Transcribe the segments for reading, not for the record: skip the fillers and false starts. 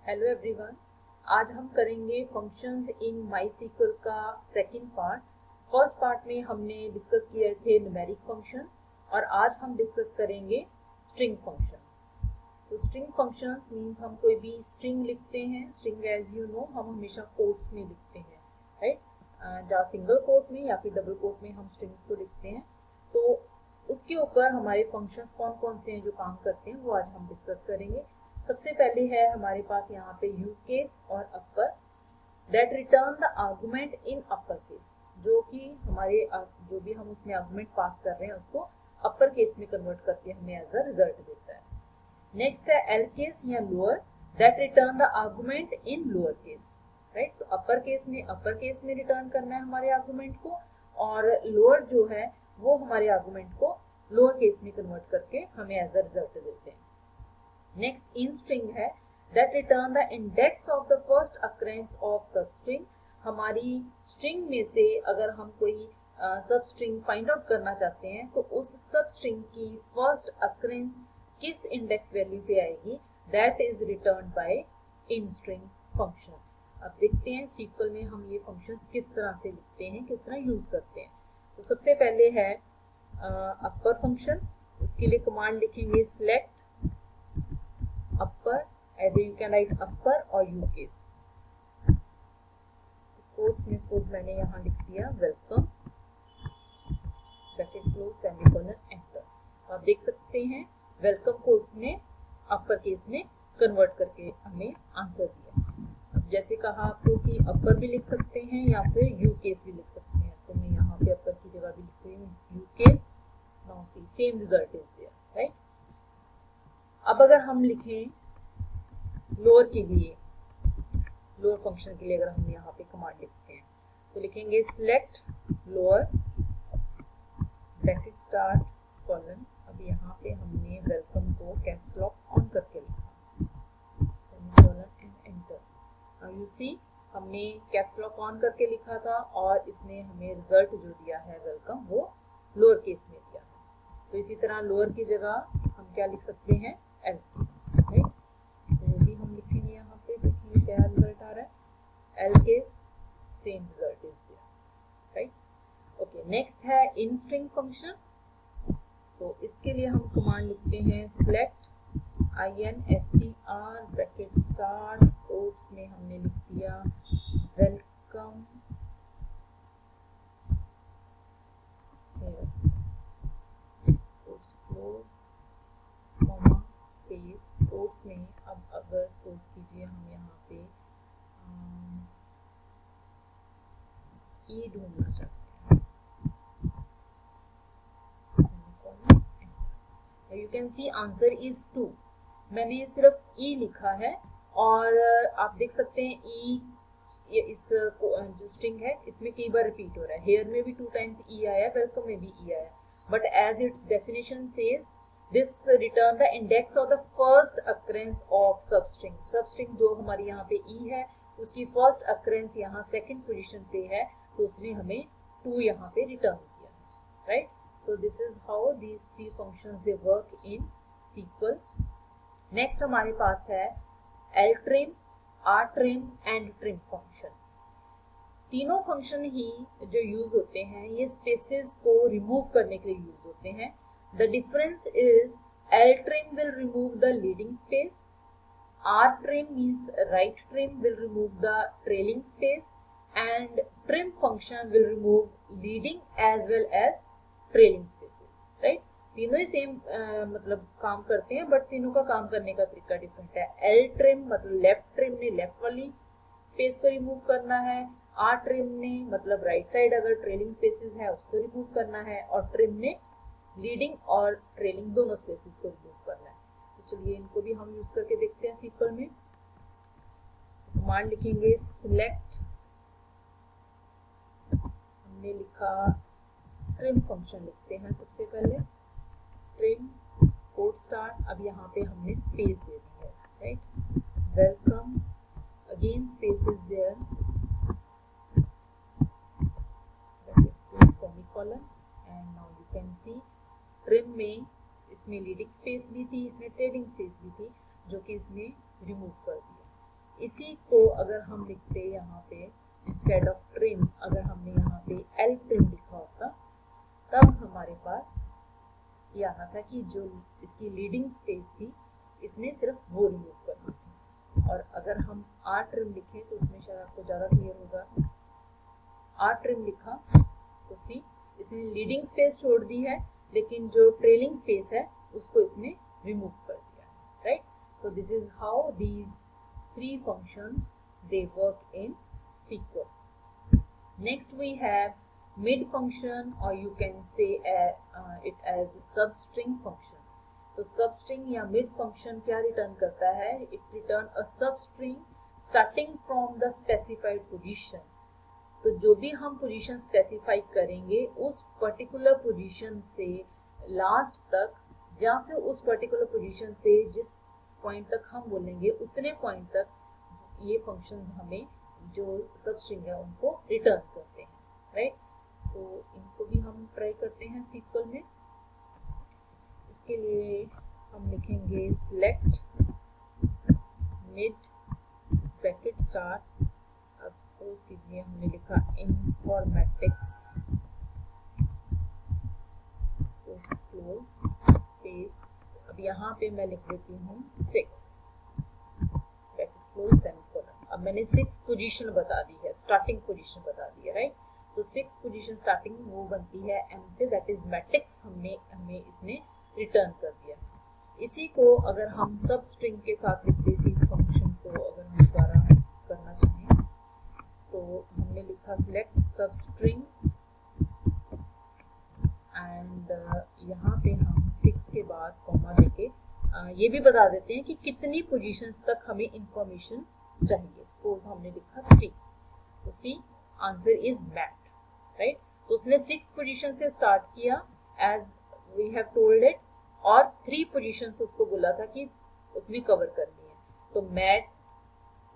Hello everyone. आज हम करेंगे फंक्शंस इन माईसीक्वल का सेकंड पार्ट। फर्स्ट पार्ट में हमने डिस्कस किए थे न्यूमेरिक फंक्शंस और आज हम डिस्कस करेंगे स्ट्रिंग फंक्शंस। सो स्ट्रिंग फंक्शंस मींस हम कोई भी स्ट्रिंग लिखते हैं। स्ट्रिंग एज यू नो हम हमेशा कोट्स में लिखते हैं, राइट। जहाँ सिंगल कोट में या फिर डबल कोट में हम स्ट्रिंग्स को लिखते हैं, तो उसके ऊपर हमारे फंक्शंस कौन कौन से हैं जो काम करते हैं वो आज हम डिस्कस करेंगे। सबसे पहले है हमारे पास यहाँ पे यू केस और upper that return the argument in upper case, जो कि हमारे जो भी हम उसमें आर्गुमेंट पास कर रहे हैं उसको अपर केस में कन्वर्ट करके हमें एज अ रिजल्ट देता है। नेक्स्ट है एल केस या lower that return the argument in lower case, right. तो अपर केस ने अपर केस में रिटर्न करना है हमारे आर्गुमेंट को, और लोअर जो है वो हमारे आर्गुमेंट को लोअर केस में कन्वर्ट करके हमें एज अ रिजल्ट देते हैं। नेक्स्ट इन स्ट्रिंग है that return the index of the first occurrence of सब स्ट्रिंग। हमारी स्ट्रिंग में से अगर हम कोई सब स्ट्रिंग फाइंड आउट करना चाहते हैं तो उस सब स्ट्रिंग की फर्स्ट अकरेंस किस इंडेक्स वैल्यू पे आएगी, that is return by in string function. अब देखते हैं सीक्वल में हम ये फंक्शन किस तरह से लिखते हैं, किस तरह यूज करते हैं। तो सबसे पहले है अपर फंक्शन। उसके लिए कमांड लिखेंगे select upper, either you can write upper or u case। Quotes में सपोज मैंने यहाँ लिख दिया welcome bracket close semicolon enter. तो आप देख सकते हैं वेलकम को उसने अपर केस में कन्वर्ट करके हमें आंसर दिया। अब जैसे कहा आपको कि अपर भी लिख सकते हैं या फिर यू केस भी लिख सकते हैं, तो मैं यहाँ पे अपर की जगह भी लिख रही हूँ U case. Now see same result is there, right. अब अगर हम लिखें लोअर के लिए, लोअर फंक्शन के लिए अगर हम यहाँ पे कमांड लिखते हैं तो लिखेंगे select lower bracket start colon. अब यहाँ पे हमने वेलकम को कैप्स लॉक ऑन करके लिखा semicolon and enter. Now you see हमने कैप्स लॉक ऑन करके लिखा था और इसने हमें रिजल्ट जो दिया है वेलकम वो लोअर केस में दिया है। तो इसी तरह लोअर की जगह हम क्या लिख सकते हैं एल केस, राइट। तो भी हम लिखेंगे यहाँ पे, देखिए क्या रिजल्ट आ रहा है L case, same result is there, right. Okay, next है इन स्ट्रिंग फंक्शन। तो इसके लिए हम कमांड लिखते हैं select INSTR bracket start quotes में हमने लिख दिया welcome quotes close comma space quotes में। अब अगर सपोज कीजिए हम यहाँ पे ई ढूंढना चाहते हैं, you can see answer is 2। मैंने सिर्फ ई लिखा है और आप देख सकते हैं ई ये इस जो स्ट्रिंग है इसमें कई बार रिपीट हो रहा है। हेयर में भी 2 टाइम्स ई आया, वेलकम में भी ई आया, but as its definition says this return the index of the first occurrence of substring. Substring जो हमारी यहाँ पे ई है उसकी फर्स्ट अकरेंस यहाँ सेकंड पोजीशन पे है, तो उसने हमें 2 यहाँ पे रिटर्न किया, right. So this is how these 3 functions they work in SQL. Next हमारे पास है L trim, R trim and trim function. तीनों फंक्शन ही जो यूज होते हैं ये स्पेसेस को रिमूव करने के लिए यूज होते हैं। The difference is L trim will remove the leading space, R trim means right trim will remove the trailing space, and trim function will remove leading as well as trailing spaces, right। तीनों ही same मतलब काम करते हैं, but तीनों का काम करने का तरीका डिफरेंट है। L trim मतलब लेफ्ट ट्रिम ने लेफ्ट वाली स्पेस को रिमूव करना है, R trim ने मतलब राइट साइड अगर ट्रेलिंग स्पेसेस है उसको रिमूव करना है, और ट्रिम ने लीडिंग और ट्रेलिंग दोनों स्पेसेस को रिमूव करना है। तो चलिए इनको भी हम यूज करके देखते हैं सीक्वल में। कमांड लिखेंगे सिलेक्ट, हमने लिखा ट्रिम फंक्शन लिखते हैं सबसे पहले, ट्रिम कोड स्टार्ट। अब यहाँ पे हमने स्पेस दे दी है, right. Welcome again space is there semicolon and now you can see trim में इसमें लीडिंग स्पेस भी थी, इसमें ट्रेलिंग स्पेस भी थी, जो कि इसने रिमूव कर दिया। इसी को अगर हम लिखते यहाँ पे इंस्टेड ऑफ ट्रिम, अगर हमने यहाँ पे एल ट्रिम लिखा होता, तब हमारे पास ये आना था कि जो इसकी लीडिंग स्पेस थी इसने सिर्फ वो रिमूव करनी थी। और अगर हम आर ट्रिम लिखें तो उसमें शायद आपको ज़्यादा क्लियर होगा। आर ट्रिम लिखा तो सी, इसने लीडिंग स्पेस छोड़ दी है, लेकिन जो ट्रेलिंग स्पेस है उसको इसने रिमूव कर दिया है, right. So this is how these three functions they work in SQL. Next we have mid function, or you can say it as substring function. तो substring या mid function क्या return करता है? It return a substring starting from the specified position. तो जो भी हम position specify करेंगे उस पर्टिकुलर पोजीशन से लास्ट तक, या फिर उस पर्टिकुलर पोजीशन से जिस पॉइंट तक हम बोलेंगे उतने पॉइंट तक ये फंक्शंस हमें जो सबस्ट्रिंग है उनको रिटर्न करते हैं, राइट। सो इनको भी हम ट्राई करते हैं SQL में। इसके लिए हम लिखेंगे सिलेक्ट मिड ब्रैकेट स्टार्ट। अब सपोज कीजिए हमने लिखा इन्फॉर्मेटिक्स क्लोज स्पेस। अब यहाँ पे मैं लिख देती हूँ 6 ब्रैकेट क्लोज सेमीकोलन। अब मैंने 6 पोजीशन बता दी है, स्टार्टिंग पोजीशन बता दी है, राइट। तो 6 पोजीशन स्टार्टिंग वो बनती है एम से, दैट इज मैट्रिक्स। हमें इसने रिटर्न कर दिया। इसी को अगर हम सब स्ट्रिंग के साथ लिखते, इसी फंक्शन को अगर हम दोबारा करना चाहें तो हमने लिखा सिलेक्ट सब स्ट्रिंग एंड यहाँ पे हम 6 के बाद कॉमा देके ये भी बता देते हैं कि कितनी पोजीशंस तक हमें इंफॉर्मेशन चाहिए। सपोज हमने लिखा 3, तो see answer is mat, right. तो उसने 6 पोजीशन से स्टार्ट किया as we have told it, और 3 पोजीशन से उसको बोला था कि उसने कवर करनी है। तो मैट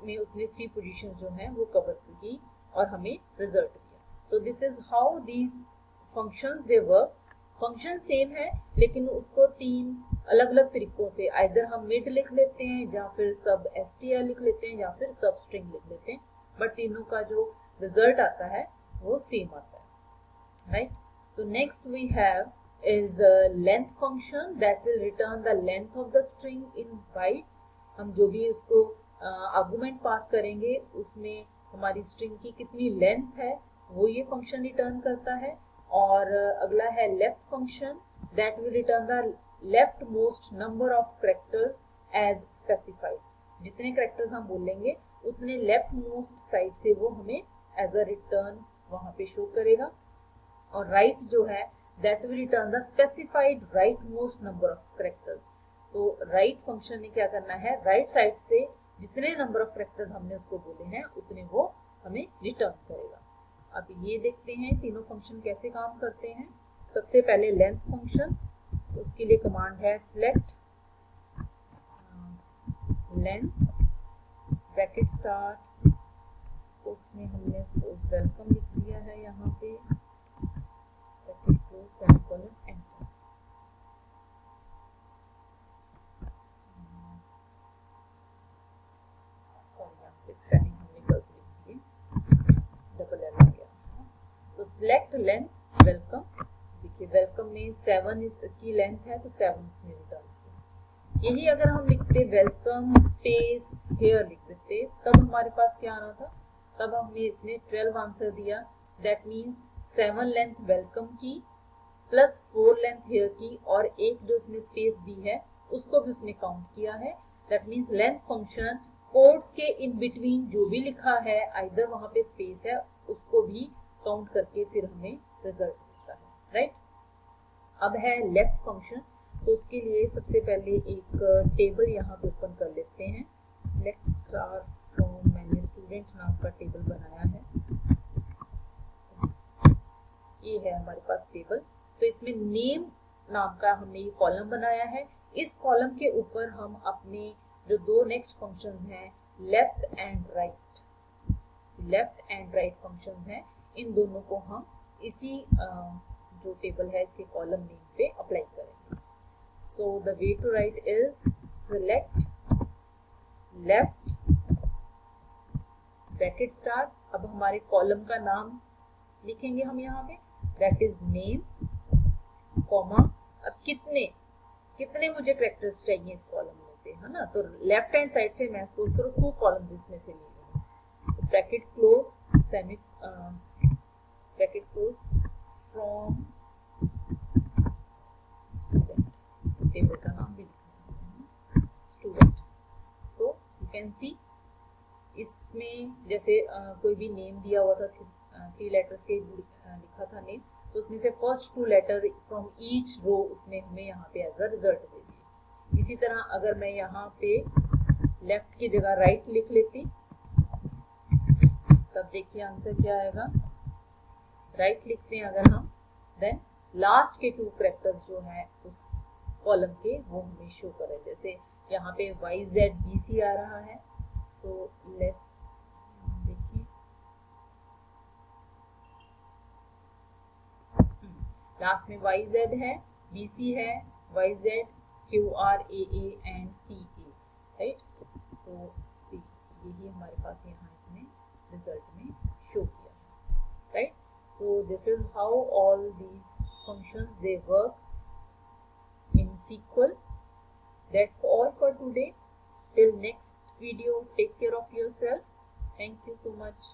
में उसने 3 पोजीशन जो हैं वो कवर की और हमें रिजल्ट दिया। तो this is how these functions they work. Function same है लेकिन उसको 3 अलग अलग तरीकों से, आइदर हम मिड लिख लेते हैं, या फिर सब str लिख लेते हैं, या फिर सब स्ट्रिंग लिख लेते हैं, बट तीनों का जो रिजल्ट आता है वो सेम आता है, राइट। तो next we have is length function that will return the length of the string in bytes. हम जो भी उसको आर्गुमेंट पास करेंगे उसमें हमारी स्ट्रिंग की कितनी लेंथ है वो ये फंक्शन रिटर्न करता है। और अगला है left function that will return the left most number of characters as specified. जितने कैरेक्टर्स हम बोलेंगे उतने लेफ्ट मोस्ट साइड से वो हमें एज अ रिटर्न वहां पे शो करेगा। और राइट जो है that will return the specified rightmost number of characters. तो राइट फंक्शन ने क्या करना है, राइट साइड से जितने नंबर ऑफ कैरेक्टर्स हमने उसको बोले हैं उतने वो हमें रिटर्न करेगा। अब ये देखते हैं तीनों फंक्शन कैसे काम करते हैं। सबसे पहले लेंथ फंक्शन, उसके लिए कमांड है सिलेक्ट लेंथ ब्रैकेट स्टार्ट, उसमें हमने सपोज वेलकम लिख दिया है यहाँ पे, सेमीकोलन एंटर। सॉरी यहाँ पे स्पेलिंग हमने गलत लिख दी, डबल एल आ गया। तो सिलेक्ट लेंथ वेलकम, देखिए वेलकम में 7 की लेंथ है तो 7 उसमें रिटर्न किया। यही अगर हम लिखते वेलकम स्पेस हेयर लिख देते तब हमारे पास क्या आना था, तब हमें इसने 12 आंसर दिया। दैट मीन्स 7 लेंथ वेलकम की प्लस 4 लेंथ हेयर की, और एक जो उसने स्पेस दी है उसको भी उसने काउंट किया है। That means length function codes के इन बिटवीन जो भी लिखा है आइदर वहां पे स्पेस है उसको भी काउंट करके फिर हमें रिजल्ट मिलता है, राइट। अब है लेफ्ट फंक्शन, तो उसके लिए सबसे पहले एक टेबल यहाँ पे ओपन कर लेते हैं। सिलेक्ट स्टार फ्रॉम, मैंने स्टूडेंट नाम का टेबल बनाया है, ये है हमारे पास टेबल। तो इसमें नेम नाम का हमने ये कॉलम बनाया है। इस कॉलम के ऊपर हम अपने जो 2 नेक्स्ट फंक्शंस हैं लेफ्ट एंड राइट फंक्शंस हैं, इन दोनों को हम इसी जो टेबल है इसके कॉलम नेम पे अप्लाई करेंगे। So the way to write is select left bracket start, अब हमारे कॉलम का नाम लिखेंगे हम यहाँ पे, दैट इज नेम कॉमा, अब कितने मुझे कैरेक्टर्स चाहिए इस कॉलम में से, है ना, तो लेफ्ट हैंड साइड से मैं सपोज करो 2 कॉलम्स इसमें से ले लूंगी, तो bracket close semi bracket close from student, table का नाम भी लिखना है स्टूडेंट। सो यू कैन सी इसमें जैसे कोई भी नेम दिया हुआ था 3 लेटर्स के लिखा था नेम, तो उसमें से first 2 letter from each row उसने हमें यहाँ पे एज अ रिजल्ट दे दिए। इसी तरह अगर मैं यहाँ पे लेफ्ट की जगह राइट लिख लेती, तब देखिए आंसर क्या आएगा। राइट लिखते हैं अगर हम, देन लास्ट के 2 कैरेक्टर्स जो है उस कॉलम के वो हमें शो करें। जैसे यहाँ पे YZBC आ रहा है, सो लेट्स देखिए, लास्ट में YZ है, BC है, YZ QRAA and CA, right. So C यही हमारे पास यहाँ इसने रिजल्ट में शो किया है, right. So this is how all these functions they work in SQL. That's all for today. Till next video, take care of yourself. Thank you so much.